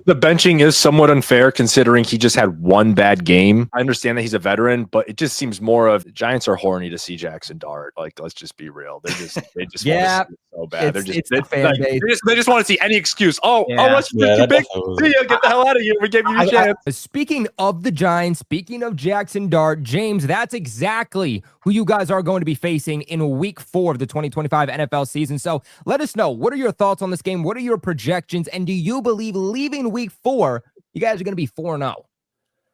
The benching is somewhat unfair considering he just had one bad game. I understand that he's a veteran, but it just seems more of Giants are horny to see Jackson Dart. Like, let's just be real. They just Yeah, want to see it so bad. it's the fan base. They just want to see any excuse. Oh, Yeah. Russ, Yeah, too big. definitely See ya, get the hell out of here. We gave you a chance. Speaking of the Giants, speaking of Jackson Dart, James, that's exactly who you guys are going to be facing in week 4 of the 2025 NFL season. So let us know, what are your thoughts on this game? What are your projections? And do you believe leaving week 4, you guys are going to be 4-0?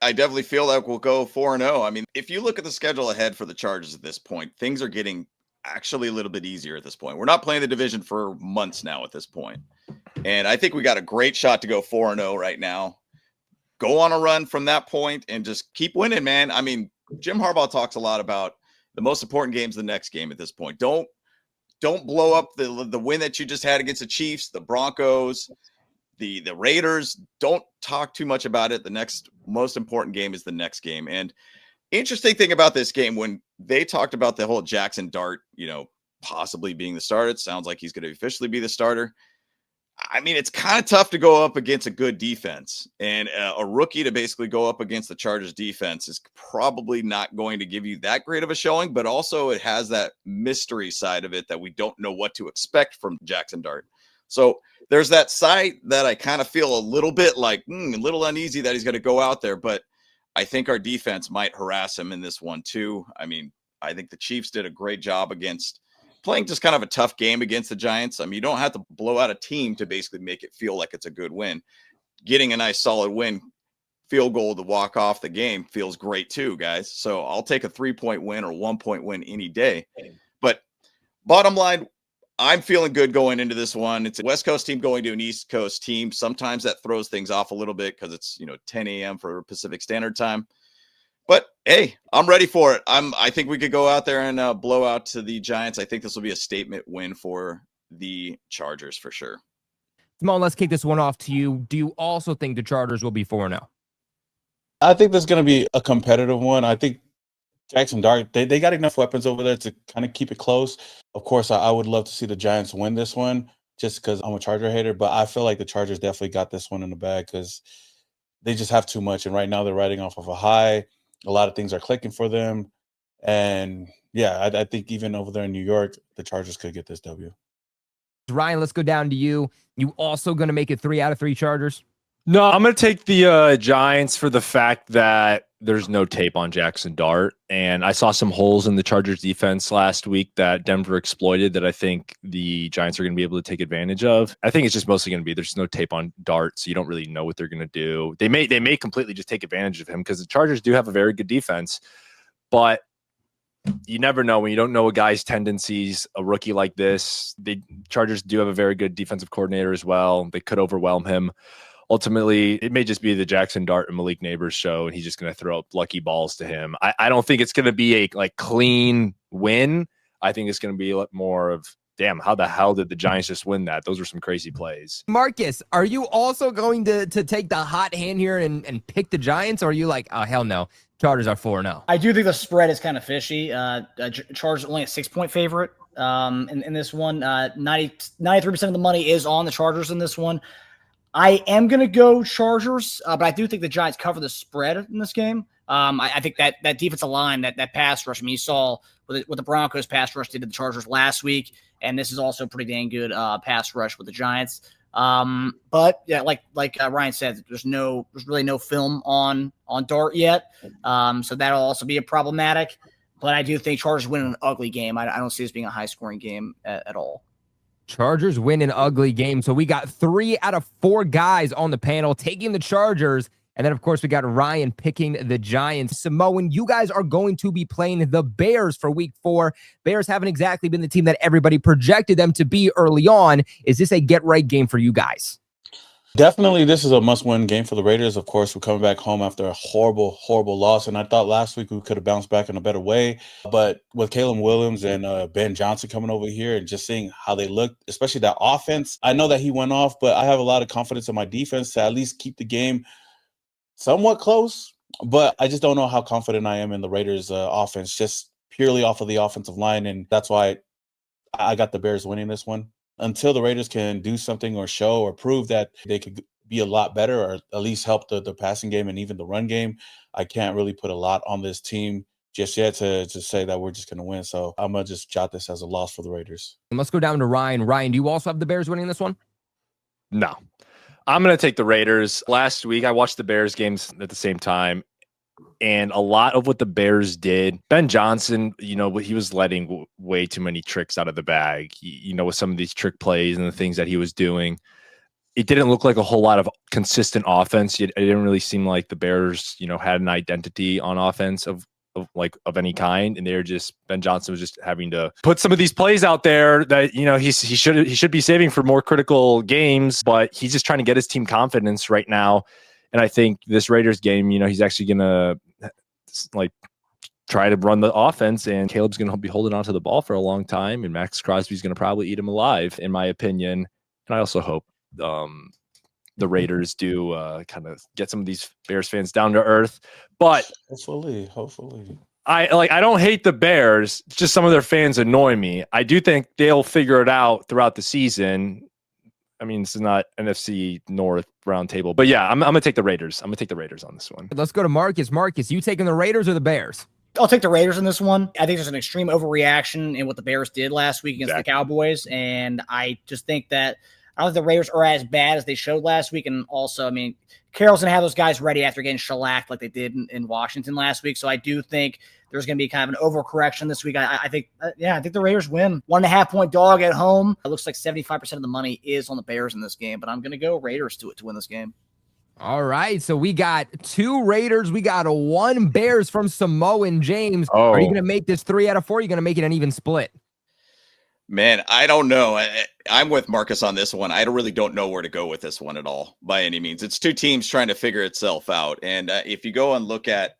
I definitely feel like we'll go 4-0. I mean, if you look at the schedule ahead for the Chargers at this point, things are getting actually a little bit easier at this point. We're not playing the division for months now at this point. And I think we got a great shot to go 4-0 right now. Go on a run from that point and just keep winning, man. I mean, Jim Harbaugh talks a lot about the most important game's the next game at this point. Don't blow up the win that you just had against the Chiefs, the Broncos, the Raiders. Don't talk too much about it. The next most important game is the next game. And interesting thing about this game, when they talked about the whole Jackson Dart, possibly being the starter, it sounds like he's going to officially be the starter. I mean, it's kind of tough to go up against a good defense, and a rookie to basically go up against the Chargers defense is probably not going to give you that great of a showing, but also it has that mystery side of it that we don't know what to expect from Jackson Dart. So there's that side that I kind of feel a little bit like a little uneasy that he's going to go out there, but I think our defense might harass him in this one too. I mean, I think the Chiefs did a great job against playing just kind of a tough game against the Giants. I mean, you don't have to blow out a team to basically make it feel like it's a good win. Getting a nice solid win, field goal to walk off the game feels great too, guys. So I'll take a 3-point win or 1-point win any day. But bottom line, I'm feeling good going into this one. It's a West Coast team going to an East Coast team. Sometimes that throws things off a little bit because it's 10 a.m. for Pacific Standard Time. But hey, I'm ready for it. I think we could go out there and blow out to the Giants. I think this will be a statement win for the Chargers for sure. Simone, let's kick this one off to you. Do you also think the Chargers will be 4-0? I think this is going to be a competitive one. I think Jackson Dart, they got enough weapons over there to kind of keep it close. Of course, I would love to see the Giants win this one just because I'm a Charger hater, but I feel like the Chargers definitely got this one in the bag because they just have too much. And right now they're riding off of a high. A lot of things are clicking for them. And yeah, I think even over there in New York, the Chargers could get this W. Ryan, let's go down to you. You also going to make it 3 out of 3 Chargers? No, I'm going to take the Giants for the fact that there's no tape on Jackson Dart. And I saw some holes in the Chargers defense last week that Denver exploited that I think the Giants are going to be able to take advantage of. I think it's just mostly going to be there's no tape on Dart, so you don't really know what they're going to do. They may completely just take advantage of him because the Chargers do have a very good defense, but you never know when you don't know a guy's tendencies. A rookie like this, the Chargers do have a very good defensive coordinator as well. They could overwhelm him. Ultimately, it may just be the Jackson Dart and Malik Neighbors show, and he's just going to throw up lucky balls to him. I don't think it's going to be a clean win. I think it's going to be more of, damn, how the hell did the Giants just win that? Those were some crazy plays. Marcus, are you also going to take the hot hand here and pick the Giants, or are you like, oh, hell no, Chargers are 4-0? I do think the spread is kind of fishy. Chargers only a 6-point favorite in this one. 93% of the money is on the Chargers in this one. I am going to go Chargers, but I do think the Giants cover the spread in this game. I think that defensive line, that pass rush, I mean, you saw what the Broncos pass rush did to the Chargers last week, and this is also a pretty dang good pass rush with the Giants. But yeah, like Ryan said, there's really no film on Dart yet, so that'll also be a problematic. But I do think Chargers win an ugly game. I don't see this being a high-scoring game at all. Chargers win an ugly game. So we got 3 out of 4 guys on the panel taking the Chargers. And then, of course, we got Ryan picking the Giants. Samoan, you guys are going to be playing the Bears for week 4. Bears haven't exactly been the team that everybody projected them to be early on. Is this a get-right game for you guys? Definitely, this is a must-win game for the Raiders. Of course, we're coming back home after a horrible, horrible loss, and I thought last week we could have bounced back in a better way. But with Caleb Williams and Ben Johnson coming over here and just seeing how they look, especially that offense, I know that he went off, but I have a lot of confidence in my defense to at least keep the game somewhat close. But I just don't know how confident I am in the Raiders' offense, just purely off of the offensive line, and that's why I got the Bears winning this one. Until the Raiders can do something or show or prove that they could be a lot better, or at least help the passing game and even the run game. I can't really put a lot on this team just yet to say that we're just going to win. So I'm going to just jot this as a loss for the Raiders. And let's go down to Ryan. Ryan, do you also have the Bears winning this one? No. I'm going to take the Raiders. Last week, I watched the Bears games at the same time, and a lot of what the Bears did, Ben Johnson, he was letting way too many tricks out of the bag, with some of these trick plays and the things that he was doing. It didn't look like a whole lot of consistent offense. It didn't really seem like the Bears, had an identity on offense of any kind, and Ben Johnson was just having to put some of these plays out there that he should be saving for more critical games, but he's just trying to get his team confidence right now. And I think this Raiders game, he's actually gonna try to run the offense, and Caleb's gonna be holding on to the ball for a long time, and Max Crosby's gonna probably eat him alive, in my opinion. And I also hope the Raiders do kind of get some of these Bears fans down to earth. But hopefully. I don't hate the Bears, just some of their fans annoy me. I do think they'll figure it out throughout the season. I mean, this is not NFC North Roundtable, but yeah, I'm gonna take the Raiders. I'm gonna take the Raiders on this one. Let's go to Marcus. Marcus, you taking the Raiders or the Bears? I'll take the Raiders in this one. I think there's an extreme overreaction in what the Bears did last week against the Cowboys, and I just think that I don't think the Raiders are as bad as they showed last week. And also, I mean, Carroll's going to have those guys ready after getting shellacked like they did in Washington last week. So I do think there's going to be kind of an overcorrection this week. I think the Raiders win. 1.5-point dog at home. It looks like 75% of the money is on the Bears in this game, but I'm going to go Raiders to win this game. All right, so we got 2 Raiders. We got 1 Bears from Samoan James. Are you going to make this 3 out of 4? Or are you going to make it an even split? Man, I don't know. I'm with Marcus on this one. I really don't know where to go with this one at all, by any means. It's 2 teams trying to figure itself out. And if you go and look at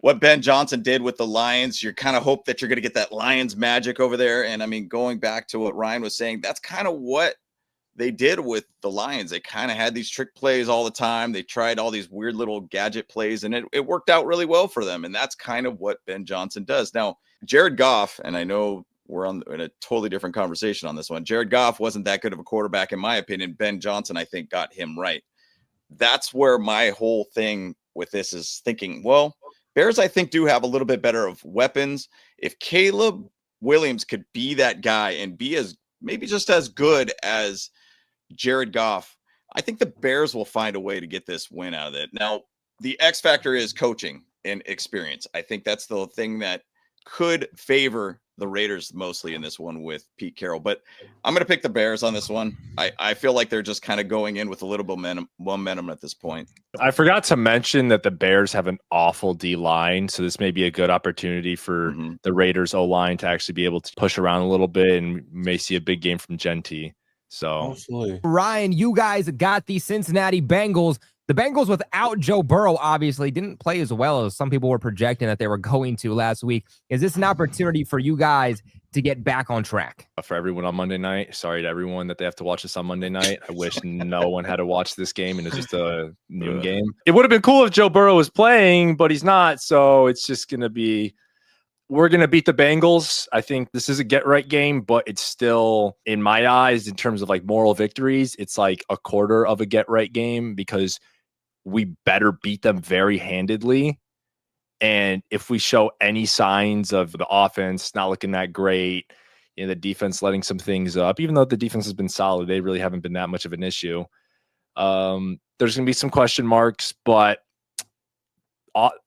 what Ben Johnson did with the Lions, you kind of hope that you're going to get that Lions magic over there. And I mean, going back to what Ryan was saying, that's kind of what they did with the Lions. They kind of had these trick plays all the time. They tried all these weird little gadget plays, and it worked out really well for them. And that's kind of what Ben Johnson does. Now, Jared Goff, and I know we're in a totally different conversation on this one. Jared Goff wasn't that good of a quarterback, in my opinion. Ben Johnson, I think, got him right. That's where my whole thing with this is thinking, well, Bears, I think, do have a little bit better of weapons. If Caleb Williams could be that guy and be maybe just as good as Jared Goff, I think the Bears will find a way to get this win out of it. Now, the X factor is coaching and experience. I think that's the thing that could favor the Raiders mostly in this one with Pete Carroll, but I'm going to pick the Bears on this one. I feel like they're just kind of going in with a little momentum at this point. I forgot to mention that the Bears have an awful D-line, so this may be a good opportunity for the Raiders O-line to actually be able to push around a little bit, and may see a big game from Genty. So, absolutely. Ryan, you guys got the Cincinnati Bengals. The Bengals, without Joe Burrow, obviously didn't play as well as some people were projecting that they were going to last week. Is this an opportunity for you guys to get back on track? For everyone on Monday night, sorry to everyone that they have to watch this on Monday night. I wish no one had to watch this game and it's just a noon game. It would have been cool if Joe Burrow was playing, but he's not. So it's just going to be, we're going to beat the Bengals. I think this is a get-right game, but it's still, in my eyes, in terms of like moral victories, it's like a quarter of a get-right game because we better beat them very handedly. And if we show any signs of the offense not looking that great, the defense letting some things up, even though the defense has been solid, they really haven't been that much of an issue. There's going to be some question marks, but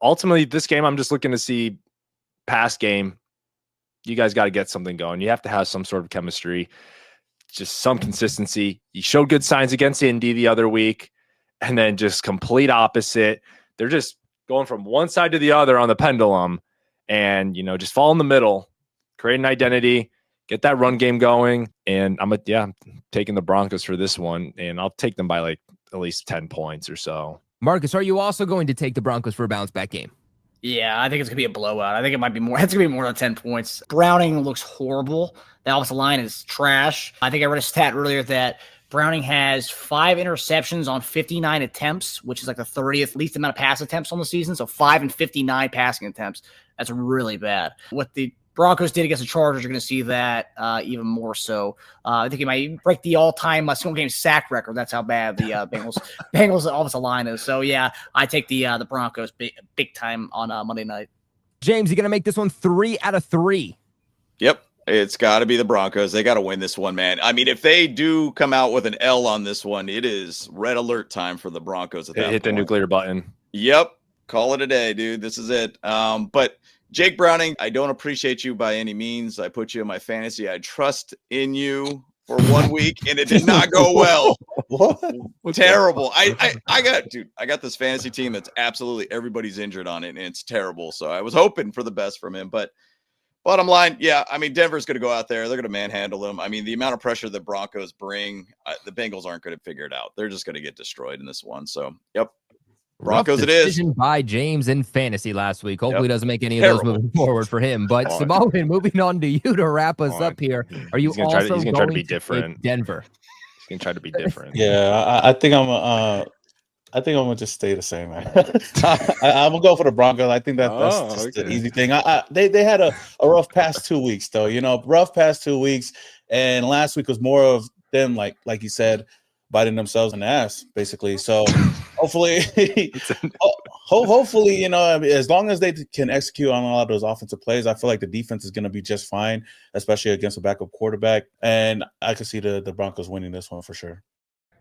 ultimately this game, I'm just looking to see pass game. You guys got to get something going. You have to have some sort of chemistry, just some consistency. You showed good signs against Indy the other week. And then just complete opposite. They're just going from one side to the other on the pendulum and, just fall in the middle, create an identity, get that run game going. And I'm taking the Broncos for this one, and I'll take them by like at least 10 points or so. Marcus, are you also going to take the Broncos for a bounce back game? Yeah, I think it's going to be a blowout. I think it might be more. It's going to be more than 10 points. Browning looks horrible. The offensive line is trash. I think I read a stat earlier that Browning has 5 interceptions on 59 attempts, which is like the 30th least amount of pass attempts on the season. So 5 and 59 passing attempts. That's really bad. What the Broncos did against the Chargers, you're going to see that even more so. I think he might break the all-time single game sack record. That's how bad the Bengals offensive line is. So yeah, I take the Broncos big time on Monday night. James, you going to make this one 3 out of 3? Yep. It's got to be the Broncos. They got to win this one, man. I mean, if they do come out with an L on this one, it is red alert time for the Broncos at that point. Hit the nuclear button. Yep. Call it a day, dude. This is it. But Jake Browning, I don't appreciate you by any means. I put you in my fantasy. I trust in you for 1 week, and it did not go well. What? Terrible. I got this fantasy team that's absolutely everybody's injured on it, and it's terrible. So I was hoping for the best from him, but bottom line, yeah, I mean, Denver's going to go out there. They're going to manhandle them. I mean, the amount of pressure the Broncos bring, the Bengals aren't going to figure it out. They're just going to get destroyed in this one. So, yep. Broncos it is. Decision by James in fantasy last week. Hopefully doesn't make any of those moving forward for him. But Samoan, moving on to you to wrap us up here. Are you also he's gonna try to be different? Denver. He's going to try to be different. Yeah, I think I'm gonna just stay the same, man. I'm gonna go for the Broncos. I think that's just the easy thing. They had a rough past 2 weeks, though. Rough past 2 weeks, and last week was more of them, like you said, biting themselves in the ass, basically. So hopefully, as long as they can execute on a lot of those offensive plays, I feel like the defense is gonna be just fine, especially against a backup quarterback. And I can see the Broncos winning this one for sure.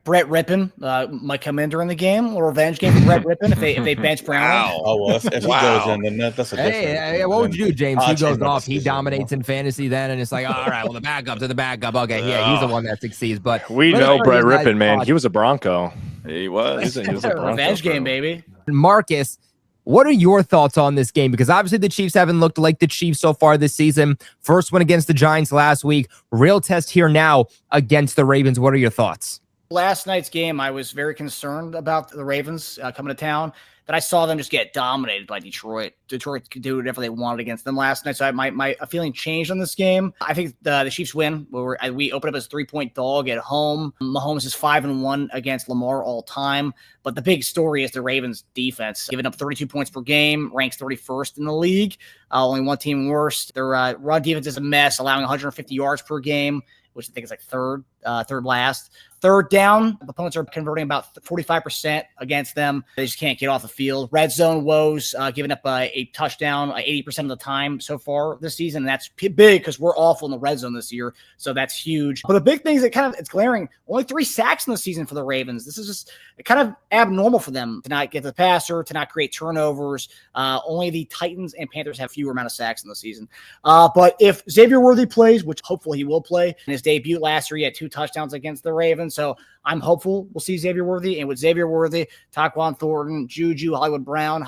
Brett Rippon might come in during the game. A little revenge game for Brett Rippon if they bench Brown. Wow. Oh, well, if he goes in, then that's a different. Hey, what would you do, James? He goes off. He dominates in fantasy then, and it's like, all right, well, the backup to the backup. Okay, yeah, he's the one that succeeds. But we know Brett Rippon, man. He was a Bronco. He was. He was a Bronco, Revenge game, baby. Marcus, what are your thoughts on this game? Because obviously the Chiefs haven't looked like the Chiefs so far this season. First one against the Giants last week. Real test here now against the Ravens. What are your thoughts? Last night's game, I was very concerned about the Ravens coming to town. That I saw them just get dominated by Detroit. Detroit could do whatever they wanted against them last night. So my feeling changed on this game. I think the Chiefs win. We opened up as a 3-point dog at home. Mahomes is 5-1 against Lamar all time. But the big story is the Ravens defense, giving up 32 points per game, ranks 31st in the league. Only one team worse. Their run defense is a mess, allowing 150 yards per game, which I think is like third last. Third down, the opponents are converting about 45% against them. They just can't get off the field. Red zone woes, giving up a touchdown 80% of the time so far this season. And that's big because we're awful in the red zone this year. So that's huge. But the big thing is it's glaring. Only 3 sacks in the season for the Ravens. This is just kind of abnormal for them to not get the passer, to not create turnovers. Only the Titans and Panthers have fewer amount of sacks in the season. But if Xavier Worthy plays, which hopefully he will play, in his debut last year, he had 2 touchdowns against the Ravens. So I'm hopeful we'll see Xavier Worthy. And with Xavier Worthy, Taquan Thornton, Juju, Hollywood Brown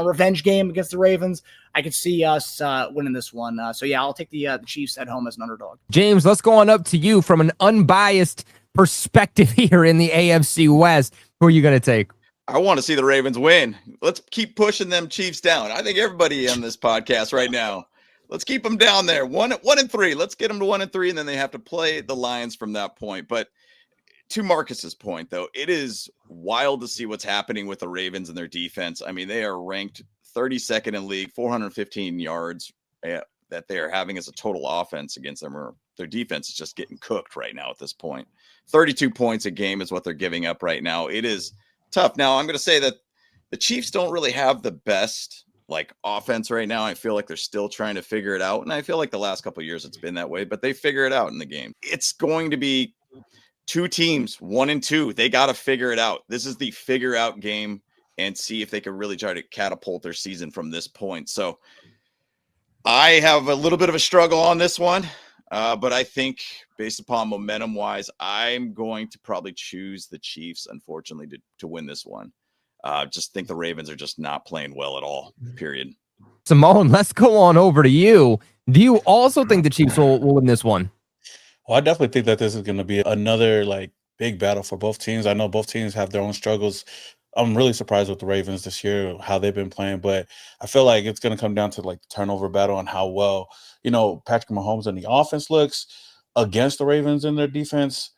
revenge game against the Ravens, I could see us winning this one. So yeah, I'll take the Chiefs at home as an underdog. James, let's go on up to you from an unbiased perspective here in the AFC West. Who are you going to take? I want to see the Ravens win. Let's keep pushing them Chiefs down. I think everybody on this podcast right now, let's keep them down there. 1-3. Let's get them to 1-3, and then they have to play the Lions from that point. But to Marcus's point, though, it is wild to see what's happening with the Ravens and their defense. I mean, they are ranked 32nd in league, 415 yards that they are having as a total offense against them. Or their defense is just getting cooked right now at this point. 32 points a game is what they're giving up right now. It is tough. Now, I'm going to say that the Chiefs don't really have the best offense right now. I feel like they're still trying to figure it out. And I feel like the last couple of years it's been that way, but they figure it out in the game. It's going to be 2 teams, 1-2. They got to figure it out. This is the figure out game and see if they can really try to catapult their season from this point. So I have a little bit of a struggle on this one, but I think based upon momentum wise, I'm going to probably choose the Chiefs, unfortunately, to win this one. Just think the Ravens are just not playing well at all, period. Simone, let's go on over to you. Do you also think the Chiefs will win this one? Well, I definitely think that this is going to be another big battle for both teams. I know both teams have their own struggles. I'm really surprised with the Ravens this year, how they've been playing, but I feel like it's going to come down to the turnover battle and how well, Patrick Mahomes and the offense looks against the Ravens in their defense.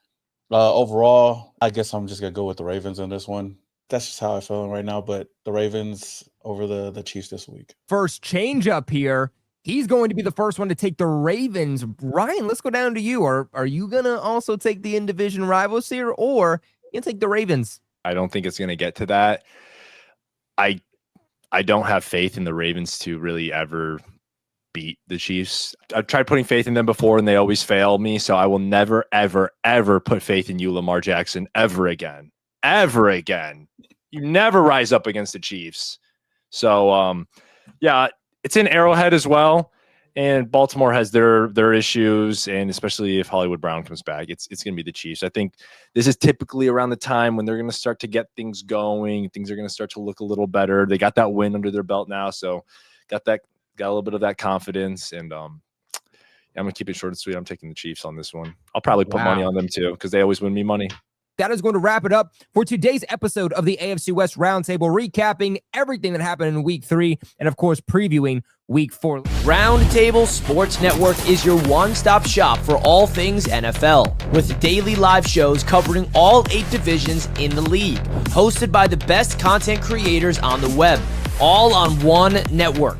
Overall, I guess I'm just going to go with the Ravens in this one. That's just how I'm feeling right now, but the Ravens over the Chiefs this week. First change up here. He's going to be the first one to take the Ravens. Ryan, let's go down to you. Are you going to also take the in-division rivals here, or you going to take the Ravens? I don't think it's going to get to that. I don't have faith in the Ravens to really ever beat the Chiefs. I've tried putting faith in them before, and they always fail me. So I will never, ever, ever put faith in you, Lamar Jackson, ever again. Ever again. You never rise up against the Chiefs. So, yeah, it's in Arrowhead as well. And Baltimore has their issues, and especially if Hollywood Brown comes back, it's going to be the Chiefs. I think this is typically around the time when they're going to start to get things going. Things are going to start to look a little better. They got that win under their belt now, so got a little bit of that confidence. And I'm going to keep it short and sweet. I'm taking the Chiefs on this one. I'll probably put money on them too, because they always win me money. That is going to wrap it up for today's episode of the AFC West Roundtable, recapping everything that happened in Week 3 and, of course, previewing Week 4. Roundtable Sports Network is your one-stop shop for all things NFL, with daily live shows covering all 8 divisions in the league, hosted by the best content creators on the web, all on one network.